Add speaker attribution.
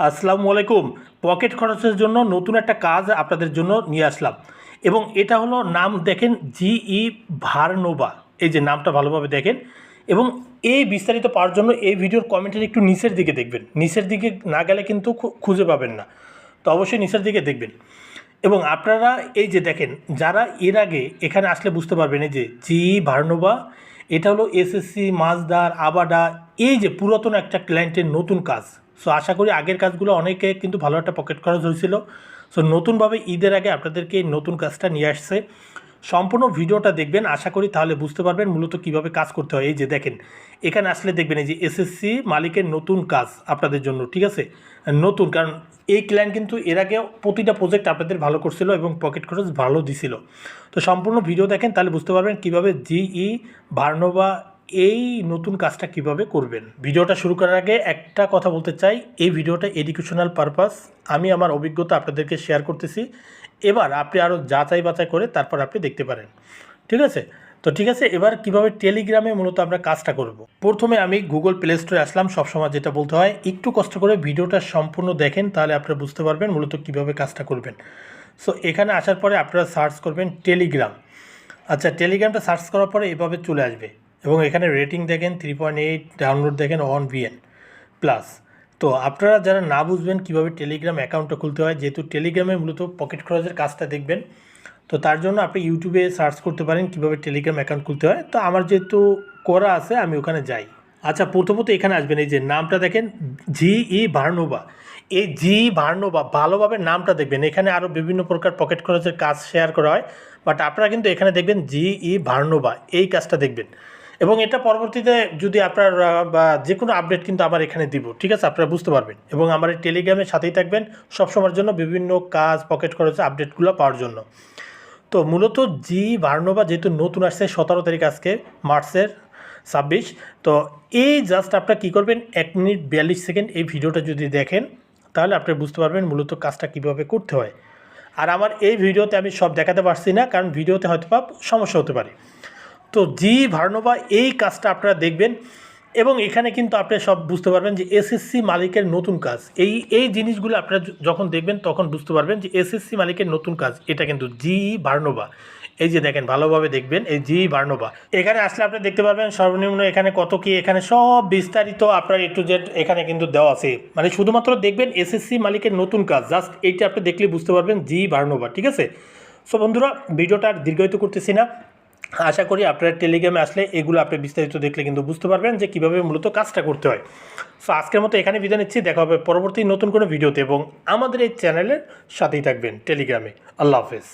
Speaker 1: আসসালামু আলাইকুম। পকেট খরচের জন্য নতুন একটা কাজ আপনাদের জন্য নিয়ে আসলাম এবং এটা হলো নাম দেখেন জিই ভার্নোভা। এই যে নামটা ভালোভাবে দেখেন এবং এই বিস্তারিত পাওয়ার জন্য এই ভিডিওর কমেন্টের একটু নিচের দিকে দেখবেন। নিচের দিকে না গেলে কিন্তু খুঁজে পাবেন না, তো অবশ্যই নিচের দিকে দেখবেন। এবং আপনারা এই যে দেখেন, যারা এর আগে এখানে আসলে বুঝতে পারবেন এই যে জিই ভার্নোভা, এটা হলো এসএসসি, মাজদার, আবাডা, এই যে পুরাতন একটা ক্লায়েন্টের নতুন কাজ। সো আশা করি আগের কাজগুলো অনেকে কিন্তু ভালো একটা পকেট খরচ হয়েছিল। সো নতুনভাবে ঈদের আগে আপনাদেরকে এই নতুন কাজটা নিয়ে আসছে। সম্পূর্ণ ভিডিওটা দেখবেন, আশা করি তাহলে বুঝতে পারবেন মূলত কীভাবে কাজ করতে হয়। এই যে দেখেন, এখানে আসলে দেখবেন এই যে এসএসসি মালিকের নতুন কাজ আপনাদের জন্য, ঠিক আছে? নতুন, কারণ এই ক্লায়েন্ট কিন্তু এর আগে প্রতিটা প্রজেক্ট আপনাদের ভালো করছিল এবং পকেট খরচ ভালো দিছিল। তো সম্পূর্ণ ভিডিও দেখেন, তাহলে বুঝতে পারবেন কীভাবে জিই ভার্নোভা এই নতুন কাজটা কিভাবে করবেন। ভিডিওটা শুরু করার আগে একটা কথা বলতে চাই, এই ভিডিওটা এডুকেশনাল পারপাস, আমি আমার অভিজ্ঞতা আপনাদেরকে শেয়ার করতেছি। এবার আপনি আরও যাচাই বাছাই করে তারপর আপনি দেখতে পারেন, ঠিক আছে? তো ঠিক আছে, এবার কিভাবে টেলিগ্রামে মূলত আমরা কাজটা করব। প্রথমে আমি গুগল প্লে স্টোরে আসলাম, সবসময় যেটা বলতে হয় একটু কষ্ট করে ভিডিওটা সম্পূর্ণ দেখেন, তাহলে আপনারা বুঝতে পারবেন মূলত কীভাবে কাজটা করবেন। সো এখানে আসার পরে আপনারা সার্চ করবেন টেলিগ্রাম। আচ্ছা, টেলিগ্রামটা সার্চ করার পরে এভাবে চলে আসবে এবং এখানে রেটিং দেখেন 3.8, ডাউনলোড দেখেন 1 VN প্লাস। তো আপনারা যারা না বুঝবেন কীভাবে টেলিগ্রাম অ্যাকাউন্টটা খুলতে হয়, যেহেতু টেলিগ্রামে মূলত পকেট খরচের কাজটা দেখবেন, তো তার জন্য আপনি ইউটিউবে সার্চ করতে পারেন কীভাবে টেলিগ্রাম অ্যাকাউন্ট খুলতে হয়। তো আমার যেহেতু করা আছে আমি ওখানে যাই। আচ্ছা, প্রথমত এখানে আসবেন, এই যে নামটা দেখেন জিই ভার্নোভা। এই জিই ভার্নোভা ভালোভাবে নামটা দেখবেন। এখানে আরও বিভিন্ন প্রকার পকেট খরচের কাজ শেয়ার করা হয়, বাট আপনারা কিন্তু এখানে দেখবেন জিই ভার্নোভা, এই কাজটা দেখবেন। এবং এটা পরবর্তীতে যদি আপনার বা যে কোনো আপডেট কিন্তু আবার এখানে দিব, ঠিক আছে? আপনারা বুঝতে পারবেন এবং আমার এই টেলিগ্রামের সাথেই থাকবেন সবসময়ের জন্য বিভিন্ন কাজ পকেট খরচের আপডেটগুলো পাওয়ার জন্য। তো মূলত জিই ভার্নোভা যেহেতু নতুন আসছে 17 তারিখ, আজকে মার্চের 26। তো এই জাস্ট আপনারা কী করবেন, 1 মিনিট 42 সেকেন্ড এই ভিডিওটা যদি দেখেন, তাহলে আপনি বুঝতে পারবেন মূলত কাজটা কীভাবে করতে হয়। আর আমার এই ভিডিওতে আমি সব দেখাতে পারছি না, কারণ ভিডিওতে হয়তো বা সমস্যা হতে পারে। তো জিই ভার্নোভা এই কাজটা আপনারা দেখবেন এবং এখানে কিন্তু আপনি সব বুঝতে পারবেন যে এসএসসি মালিকের নতুন কাজ। এই জিনিসগুলো আপনারা যখন দেখবেন তখন বুঝতে পারবেন যে এসএসসি মালিকের নতুন কাজ, এটা কিন্তু জিই ভার্নোভা। এই যে দেখেন, ভালোভাবে দেখবেন এই জিই ভার্নোভা। এখানে আসলে আপনি দেখতে পারবেন সর্বনিম্ন এখানে কত কি, এখানে সব বিস্তারিত আপনার A to Z এখানে কিন্তু দেওয়া আছে। মানে শুধুমাত্র দেখবেন এসএসসি মালিকের নতুন কাজ, জাস্ট এইটা আপনি দেখলে বুঝতে পারবেন জিই ভার্নোভা, ঠিক আছে? সো বন্ধুরা, ভিডিওটা আর দীর্ঘায়িত করতেছি না। আশা করি আপনারা টেলিগ্রামে আসলে এগুলো আপনি বিস্তারিত দেখলে কিন্তু বুঝতে পারবেন যে কীভাবে মূলত কাজটা করতে হয়। সো আজকের মতো এখানে বিদায় নিচ্ছি, দেখা হবে পরবর্তী নতুন কোনো ভিডিওতে এবং আমাদের এই চ্যানেলের সাথেই থাকবেন টেলিগ্রামে। আল্লাহ হাফেজ।